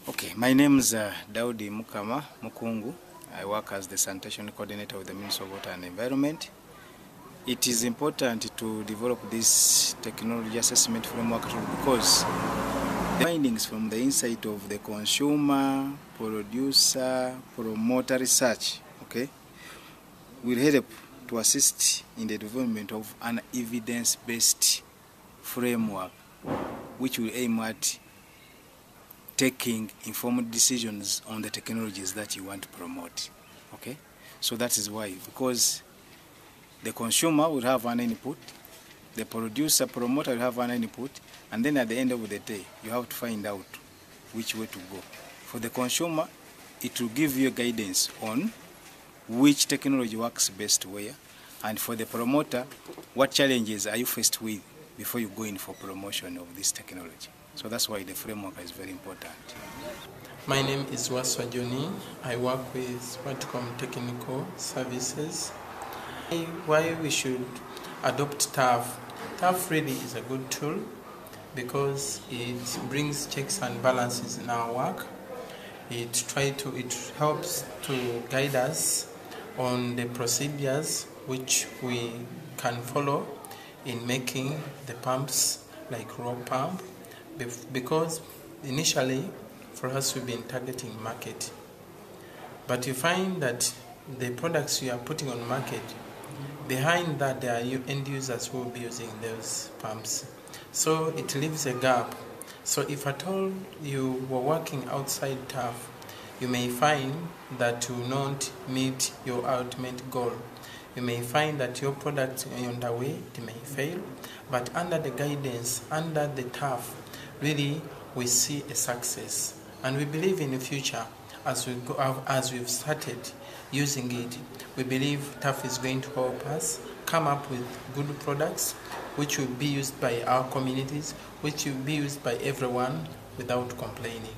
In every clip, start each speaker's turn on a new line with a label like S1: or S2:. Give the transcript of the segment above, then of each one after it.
S1: Okay, my name is Daudi Mukama Mukungu. I work as the sanitation coordinator with the Ministry of Water and Environment. It is important to develop this technology assessment framework because the findings from the insight of the consumer, producer, promoter research, okay, will help to assist in the development of an evidence-based framework which will aim at taking informed decisions on the technologies that you want to promote. Okay, so that is why, because the consumer will have an input, the producer, promoter will have an input, and then at the end of the day, you have to find out which way to go. For the consumer, it will give you guidance on which technology works best where, and for the promoter, what challenges are you faced with before you go in for promotion of this technology. So that's why the framework is very important.
S2: My name is WASHTech. I work with WASHTech Technical Services. Why we should adopt TAF? TAF really is a good tool because it brings checks and balances in our work. It helps to guide us on the procedures which we can follow in making the pumps like raw pump, because initially for us we've been targeting market, but you find that the products you are putting on market, behind that there are end users who will be using those pumps, so it leaves a gap. So if at all you were working outside TAF, you may find that you will not meet your ultimate goal. You may find that your product on the way, it may fail, but under the guidance, under the TAF, really we see a success. And we believe in the future, as we've started using it, we believe TAF is going to help us come up with good products which will be used by our communities, which will be used by everyone without complaining.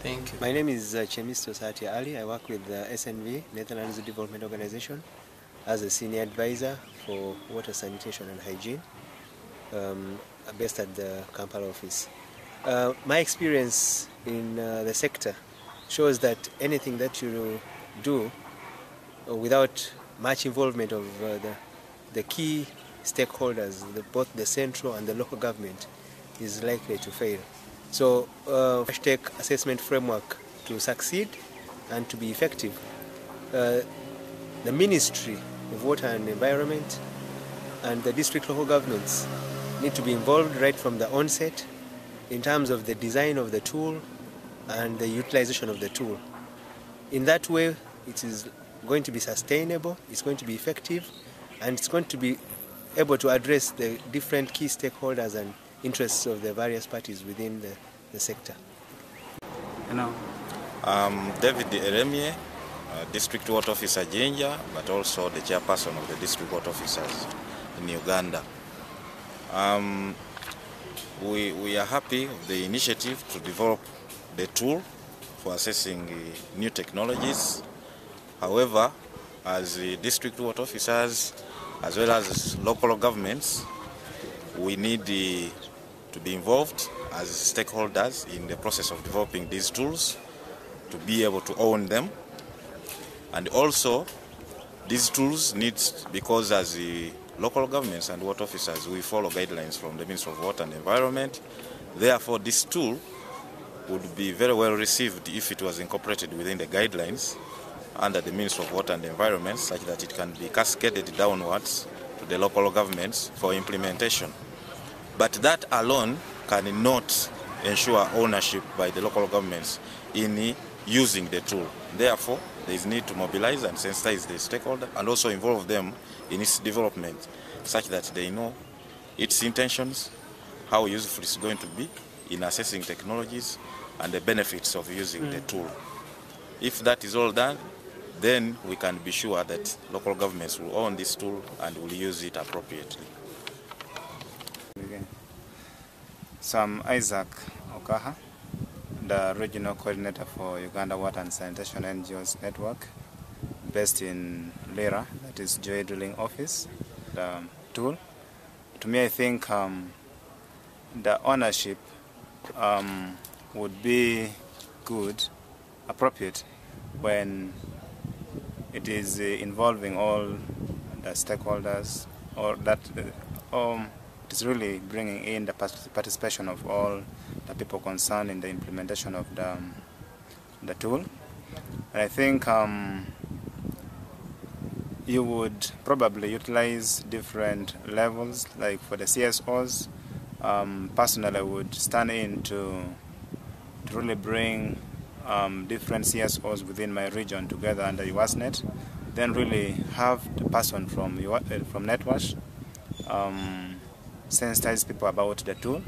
S2: Thank you.
S3: My name is Chemisto Sati Ali. I work with SNV, Netherlands Development Organization, as a senior advisor for water, sanitation and hygiene, based at the Kampala office. My experience in the sector shows that anything that you do without much involvement of the key stakeholders, both the central and the local government, is likely to fail. So WASHTech assessment framework to succeed and to be effective, the Ministry of Water and Environment and the district local governments need to be involved right from the onset in terms of the design of the tool and the utilization of the tool. In that way, it is going to be sustainable, it's going to be effective, and it's going to be able to address the different key stakeholders and interests of the various parties within the sector.
S4: Hello. I'm David Eremie, District Water Officer Jinja, but also the chairperson of the District Water Officers in Uganda. We are happy with the initiative to develop the tool for assessing new technologies. However, as the District Water Officers, as well as local governments, we need to be involved as stakeholders in the process of developing these tools, to be able to own them. And also, these tools need, because as the local governments and water officers, we follow guidelines from the Ministry of Water and Environment. Therefore, this tool would be very well received if it was incorporated within the guidelines under the Ministry of Water and Environment, such that it can be cascaded downwards to the local governments for implementation. But that alone cannot ensure ownership by the local governments in using the tool. Therefore, there is need to mobilize and sensitize the stakeholder and also involve them in its development, such that they know its intentions, how useful it's going to be in assessing technologies, and the benefits of using the tool. If that is all done, then we can be sure that local governments will own this tool and will use it appropriately.
S5: So I'm Isaac Okaha, the Regional Coordinator for Uganda Water and Sanitation NGOs Network, based in Lira, that is Joy Drilling Office. The tool, to me, I think the ownership would be good, appropriate, when it is involving all the stakeholders, or that it is really bringing in the participation of all the people concerned in the implementation of the tool. And I think you would probably utilize different levels. Like for the CSOs, personally I would stand in to really bring different CSOs within my region together under WASHTech, then really have the person from NetWash sensitize people about the tool,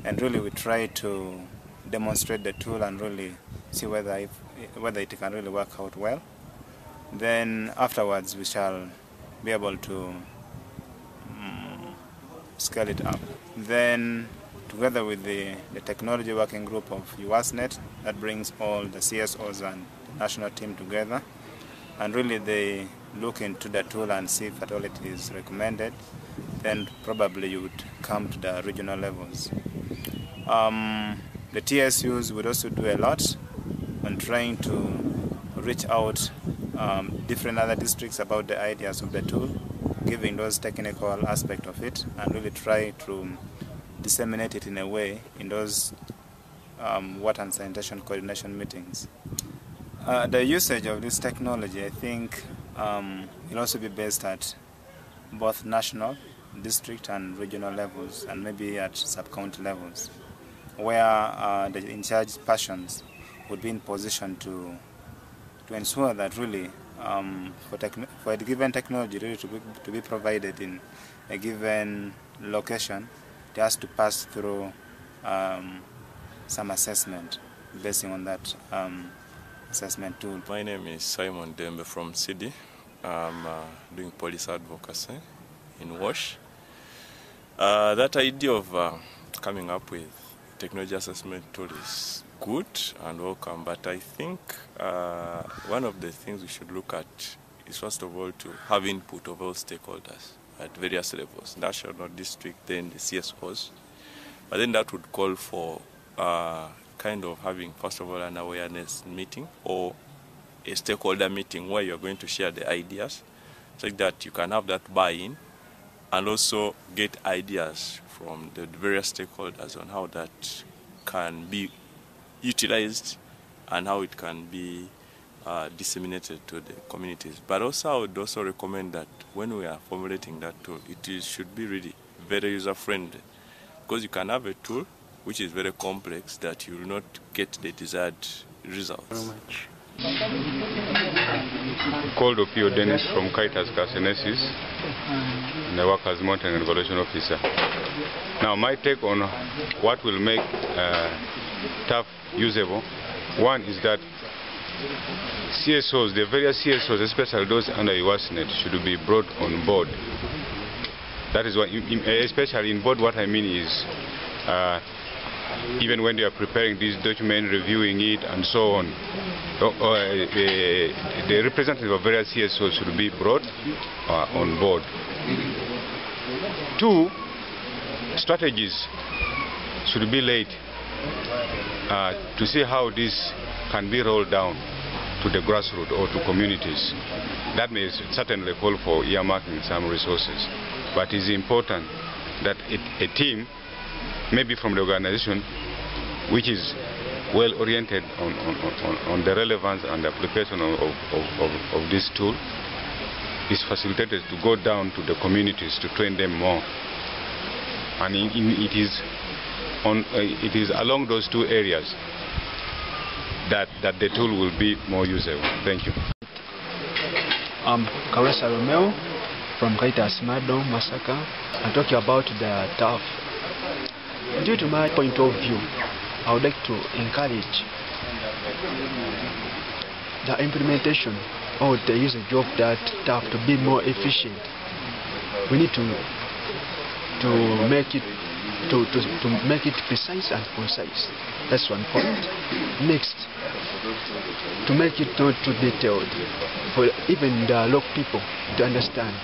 S5: and really we try to demonstrate the tool and really see whether it can really work out well. Then afterwards we shall be able to scale it up. Then together with the technology working group of WASHTech, that brings all the CSOs and the national team together, and really they look into the tool and see if at all it is recommended, then probably you would come to the regional levels. The TSUs would also do a lot on trying to reach out different other districts about the ideas of the tool, giving those technical aspects of it, and really try to disseminate it in a way in those water and sanitation coordination meetings. The usage of this technology, I think, will also be based at both national, district and regional levels, and maybe at sub-county levels, where the in-charge persons would be in position to ensure that really for a given technology really to be provided in a given location, it has to pass through some assessment based on that assessment tool.
S6: My name is Simon Dembe from CD. I'm doing police advocacy in WASH. That idea of coming up with technology assessment tool is good and welcome, but I think one of the things we should look at is first of all to have input of all stakeholders at various levels, national, district, then the CSOs. But then that would call for kind of having first of all an awareness meeting or a stakeholder meeting where you're going to share the ideas so that you can have that buy-in and also get ideas from the various stakeholders on how that can be utilized and how it can be disseminated to the communities. But also I would also recommend that when we are formulating that tool, should be really very user-friendly, because you can have a tool which is very complex that you will not get the desired results.
S7: Very much.
S8: Called Opio Dennis from Kaitas Carcinesis, and I work as Monitoring and Evaluation Officer. Now my take on what will make TAF usable, one is that CSOs, the various CSOs, especially those under WASHTech, should be brought on board. That is what, especially in board, what I mean is even when they are preparing this document, reviewing it and so on, the representative of various CSOs should be brought on board. Two, strategies should be laid to see how this can be rolled down to the grassroots or to communities. That may certainly call for earmarking some resources, but it is important that a team, maybe from the organization, which is well oriented on the relevance and application of this tool, is facilitated to go down to the communities to train them more. And it is along those two areas that the tool will be more usable. Thank you.
S7: I'm Kawesa Romeo from Kaitas Mado, Masaka. I'm talking about the TAF. Due to my point of view, I would like to encourage the implementation or the usage of that TAF to be more efficient. We need to make it precise and concise. That's one point. Next, to make it not too detailed for even the local people to understand.